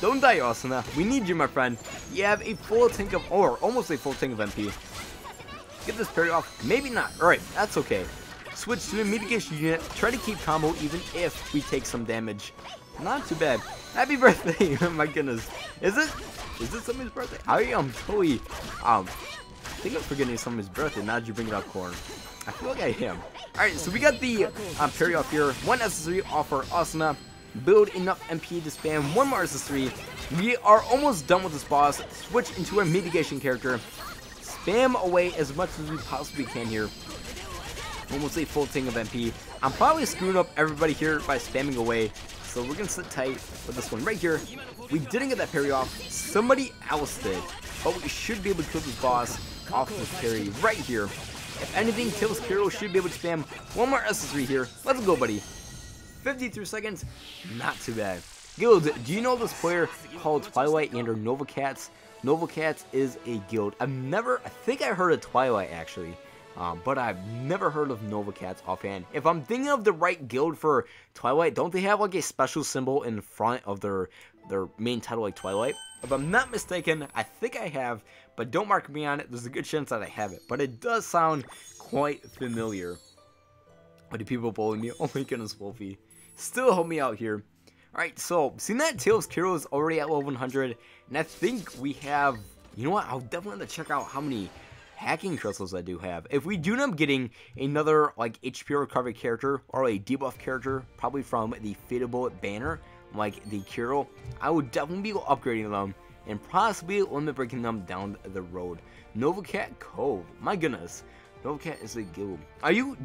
don't die, Asuna. We need you, my friend. You have a full tank of, or almost a full tank of MP. Get this parry off. Maybe not. Alright, that's okay. Switch to a mitigation unit. Try to keep combo even if we take some damage. Not too bad. Happy birthday. Oh my goodness. Is it somebody's birthday? I am totally, I think I'm forgetting somebody's birthday now that you bring it up, Corn. I feel like I am. Alright, so we got the parry off here. One SS3 off for Asuna. Build enough MP to spam one more SS3. We are almost done with this boss. Switch into a mitigation character. Spam away as much as we possibly can here. Almost a full tank of MP. I'm probably screwing up everybody here by spamming away. So we're going to sit tight with this one right here. We didn't get that parry off. Somebody else did. But we should be able to kill this boss off this parry right here. If anything, kills Kiro should be able to spam one more SS3 here. Let's go, buddy. 53 seconds. Not too bad. Guild, do you know this player called Twilight and or Nova Cats? Nova Cats is a guild. I think I heard of Twilight actually. But I've never heard of Nova Cats offhand. If I'm thinking of the right guild for Twilight, don't they have like a special symbol in front of their main title like Twilight? If I'm not mistaken, I think I have, but don't mark me on it. There's a good chance that I have it, but it does sound quite familiar. Why do people bully me? Oh my goodness, Wolfie. Still help me out here. Alright, so, seeing that Tails Kiro is already at level 100, and I think we have, you know what, I'll definitely have to check out how many hacking crystals I do have. If we do end up getting another, like, HP recovery character, or a debuff character, probably from the Fateable banner, like the Kiro, I would definitely be upgrading them, and possibly limit breaking them down the road. Nova Cat Cove, my goodness. Nova Cat is a guild.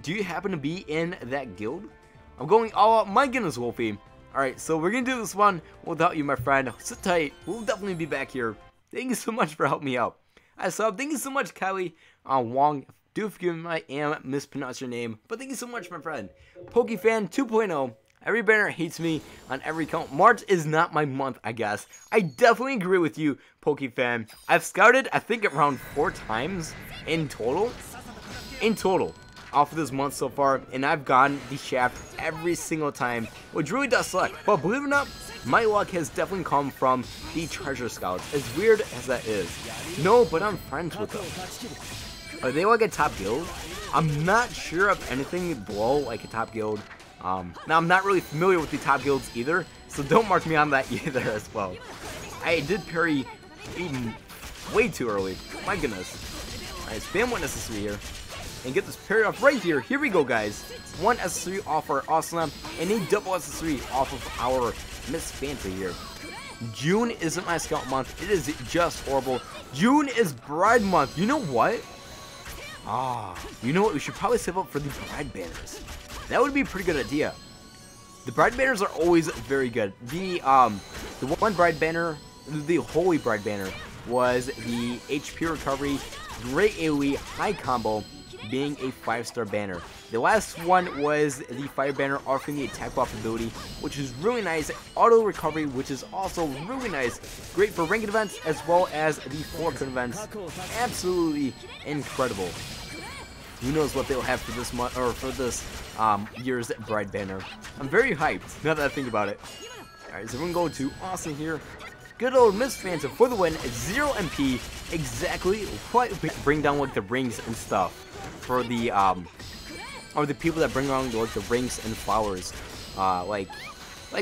Do you happen to be in that guild? I'm going all out, my goodness, Wolfie. Alright, so we're gonna do this one without you, my friend. Sit tight, we'll definitely be back here. Thank you so much for helping me out. Thank you so much, Kylie Wong. Do forgive me, I am mispronouncing your name, but thank you so much, my friend. PokeFan 2.0. Every banner hates me on every count. March is not my month, I guess. I definitely agree with you, PokeFan. I've scouted, I think, around 4 times in total. off of this month so far, and I've gotten the shaft every single time, which really does suck. But believe it or not, my luck has definitely come from the treasure scouts, as weird as that is. No, but I'm friends with them. Are they like a top guild? I'm not sure of anything below like a top guild. Now I'm not really familiar with the top guilds either, so don't mark me on that either as well. I did parry even way too early. My goodness. Alright, spam one SS3 here. And get this parry off right here. Here we go, guys. One SS3 off our Asuna, and a double SS3 off of our Miss Fanta here. June isn't my scout month. It is just horrible. June is bride month. You know what? You know what? We should probably save up for the bride banners. That would be a pretty good idea. The bride banners are always very good. The one bride banner, the holy bride banner, was the HP recovery, great AoE, high combo, being a 5-star banner. The last one was the fire banner offering the attack buff ability, which is really nice. Auto recovery, which is also really nice. Great for ranked events as well as the 4-card events. Absolutely incredible. Who knows what they'll have for this month or for this year's bride banner. I'm very hyped now that I think about it. Alright, so we're gonna go to Austin here. Good old Miss Fanta for the win. 0 MP. Exactly what bring down like the rings and stuff for the or the people that bring around like the rings and flowers. Like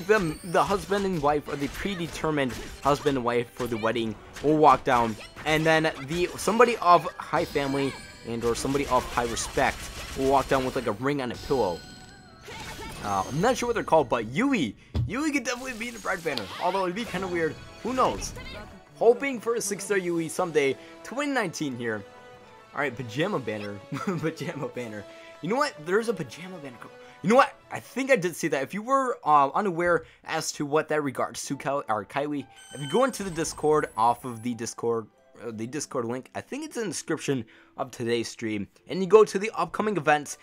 the husband and wife, or the predetermined husband and wife for the wedding will walk down, and then somebody of high family and or somebody of high respect will walk down with like a ring on a pillow. I'm not sure what they're called, but Yui could definitely be in the bride banner, although it'd be kind of weird. Who knows? Hoping for a 6-star Yui someday. 2019 here. Alright, pajama banner. Pajama banner. You know what? There's a pajama banner. You know what? I think I did see that. If you were unaware as to what that regards to Kylie, if you go into the Discord off of the Discord link, I think it's in the description of today's stream, and you go to the upcoming events.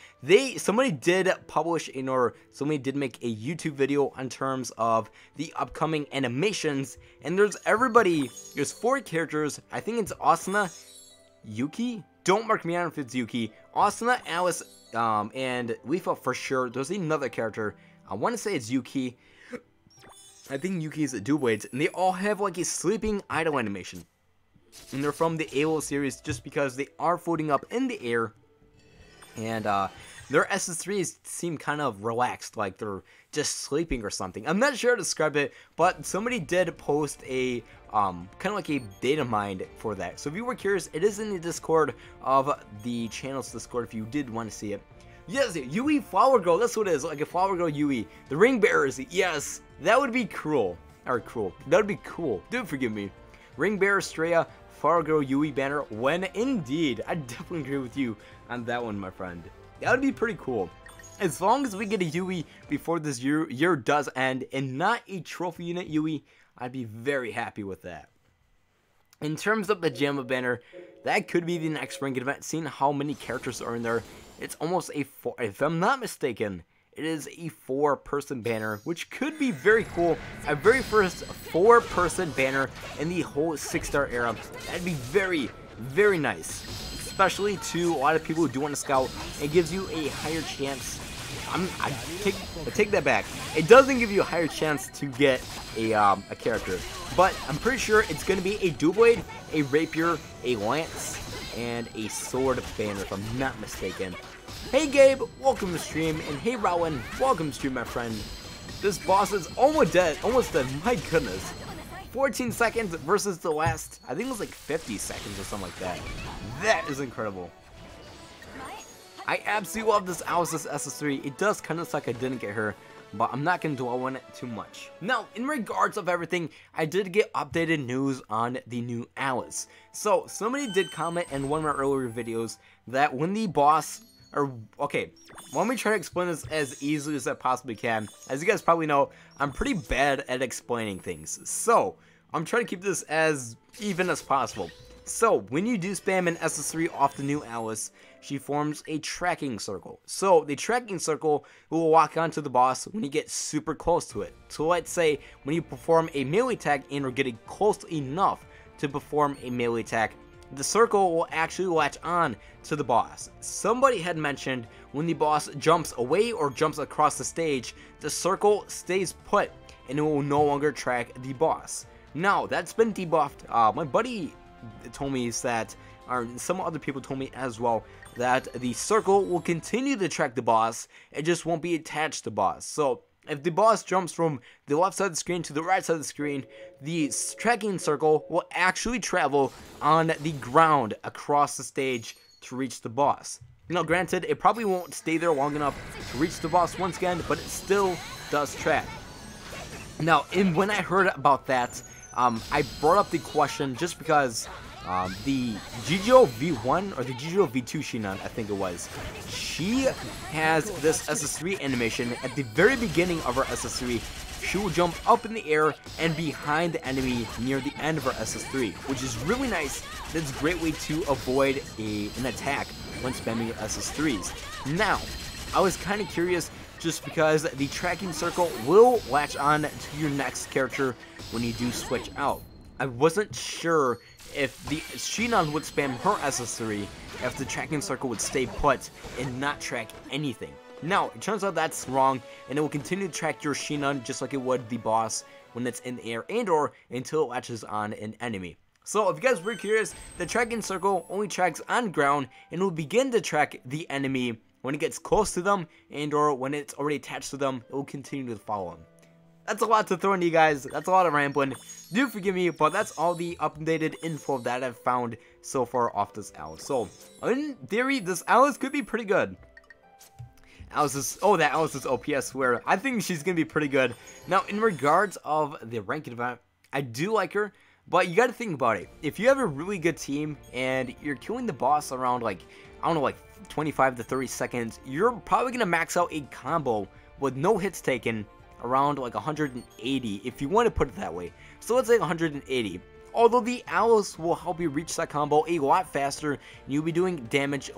Somebody did publish somebody did make a YouTube video on terms of the upcoming animations, and there's 4 characters. I think it's Asuna, Yuki. Don't mark me on if it's Yuki. Asuna, Alice, and Leafa for sure. There's another character. I want to say it's Yuki. I think Yuki's a Doublades, and they all have like a sleeping idle animation. And they're from the AO series just because they are floating up in the air. And their SS3s seem kind of relaxed, like they're just sleeping or something. I'm not sure how to describe it, but somebody did post a kind of like a data mine for that. So if you were curious, it is in the Discord of the channel's Discord if you did want to see it. Yes, Yui Flower Girl, that's what it is, like a Flower Girl Yui. The Ring Bearers, yes, that would be cruel. That would be cool. Do forgive me. Ring Bearer Straya, Flower Girl Yui banner, when indeed. I definitely agree with you on that one, my friend. That would be pretty cool. As long as we get a Yui before this year does end, and not a trophy unit Yui, I'd be very happy with that. In terms of pajama banner, that could be the next ranked event. Seeing how many characters are in there, it's almost a 4, if I'm not mistaken, it is a 4-person banner, which could be very cool. Our very first 4-person banner in the whole 6-star era. That'd be very, very nice, especially to a lot of people who do want to scout. It gives you a higher chance. I take that back. It doesn't give you a higher chance to get a character, but I'm pretty sure it's going to be a Doublade, a Rapier, a Lance, and a Sword banner, if I'm not mistaken. Hey Gabe, welcome to the stream, and hey Rowan, welcome to the stream, my friend. This boss is almost dead, my goodness. 14 seconds versus the last, I think it was like 50 seconds or something like that. That is incredible. I absolutely love this Alice's SS3. It does kind of suck I didn't get her, but I'm not going to dwell on it too much. Now, in regards of everything, I did get updated news on the new Alice. So, somebody did comment in one of my earlier videos that when the boss, okay, let me try to explain this as easily as I possibly can. As you guys probably know, I'm pretty bad at explaining things. So, I'm trying to keep this as even as possible. So, when you do spam an SS3 off the new Alice, she forms a tracking circle. So, the tracking circle will walk onto the boss when you get super close to it. So, let's say when you perform a melee attack and are getting close enough to perform a melee attack, the circle will actually latch on to the boss. Somebody had mentioned when the boss jumps away or jumps across the stage, the circle stays put and it will no longer track the boss. Now, that's been debuffed. My buddy told me that, or some other people told me as well, that the circle will continue to track the boss, it just won't be attached to the boss. So if the boss jumps from the left side of the screen to the right side of the screen, the tracking circle will actually travel on the ground across the stage to reach the boss. Now granted, it probably won't stay there long enough to reach the boss once again, but it still does track. Now, when I heard about that, I brought up the question just because the GGO V1 or the GGO V2 Shinon, I think it was, she has this SS3 animation. At the very beginning of her SS3, she will jump up in the air and behind the enemy near the end of her SS3, which is really nice. That's a great way to avoid an attack when spamming your SS3s. Now, I was kind of curious just because the tracking circle will latch on to your next character when you do switch out. I wasn't sure if the Shinon would spam her SS3, if the tracking circle would stay put and not track anything. Now, it turns out that's wrong, and it will continue to track your Shinon just like it would the boss when it's in the air and or until it latches on an enemy. So if you guys were curious, the tracking circle only tracks on ground and will begin to track the enemy when it gets close to them and or when it's already attached to them, it will continue to follow them. That's a lot to throw into you guys. That's a lot of rambling. Do forgive me, but that's all the updated info that I've found so far off this Alice. So, in theory, this Alice could be pretty good. Alice is, that Alice is OP, I swear. I think she's going to be pretty good. Now, in regards of the ranked event, I do like her, but you got to think about it. If you have a really good team and you're killing the boss around, like, I don't know, like 25 to 30 seconds, you're probably going to max out a combo with no hits taken around like 180, if you want to put it that way. So let's say 180. Although the Alice will help you reach that combo a lot faster, and you'll be doing damage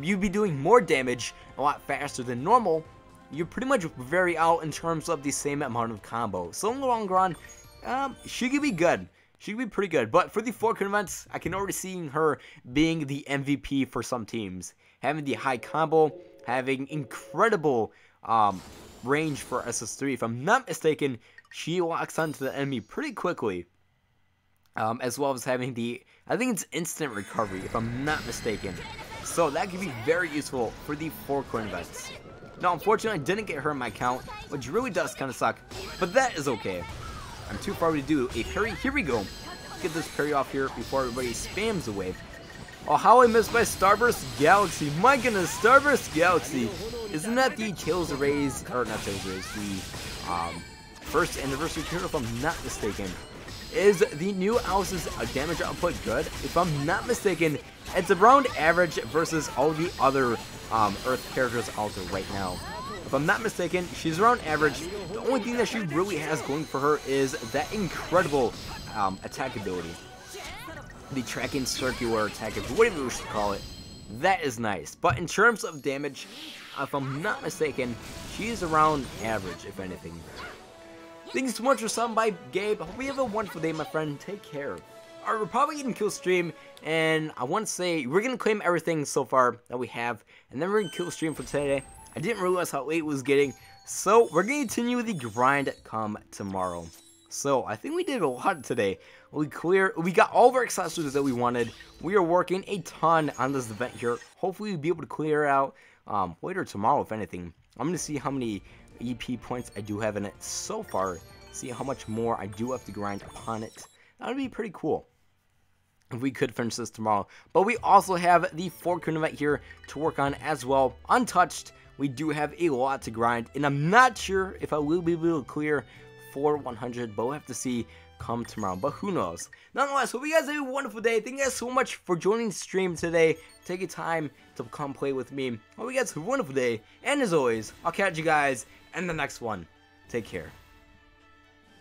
you'll be doing more damage a lot faster than normal. You're pretty much very out in terms of the same amount of combo. So in the long run, she could be good. She could be pretty good. But for the 4 events, I can already see her being the MVP for some teams. Having the high combo, having incredible range for SS3. If I'm not mistaken, she locks onto the enemy pretty quickly. As well as having the, I think it's instant recovery, if I'm not mistaken. So that could be very useful for the 4 coin events. Now, unfortunately, I didn't get her in my account, which really does kind of suck. But that is okay. I'm too far to do a parry. Here we go. Get this parry off here before everybody spams away. Oh, how I missed my Starburst Galaxy. My goodness, Starburst Galaxy. Isn't that the Tales of Rays, or not Tales of Rays, the first anniversary hero, if I'm not mistaken? Is the new Alice's damage output good? If I'm not mistaken, it's around average versus all the other Earth characters out there right now. If I'm not mistaken, she's around average. The only thing that she really has going for her is that incredible attack ability. The tracking circular attack, whatever you should call it. That is nice. But in terms of damage, if I'm not mistaken, she's around average, if anything. Thanks so much for stopping by, Gabe. I hope you have a wonderful day, my friend. Take care. Alright, we're probably getting kill stream, and I want to say we're going to claim everything so far that we have, and then we're going to kill stream for today. I didn't realize how late it was getting, so we're going to continue the grind come tomorrow. So, I think we did a lot today. We got all of our accessories that we wanted. We are working a ton on this event here. Hopefully we'll be able to clear it out later tomorrow, if anything. I'm going to see how many EP points I do have in it so far. See how much more I do have to grind upon it. That would be pretty cool if we could finish this tomorrow. But we also have the 4-coin event here to work on as well. Untouched, we do have a lot to grind, and I'm not sure if I will be able to clear 100, but we'll have to see come tomorrow, but who knows. Nonetheless, hope you guys have a wonderful day. Thank you guys so much for joining the stream today, taking time to come play with me. Hope you guys have a wonderful day, and as always, I'll catch you guys in the next one. Take care.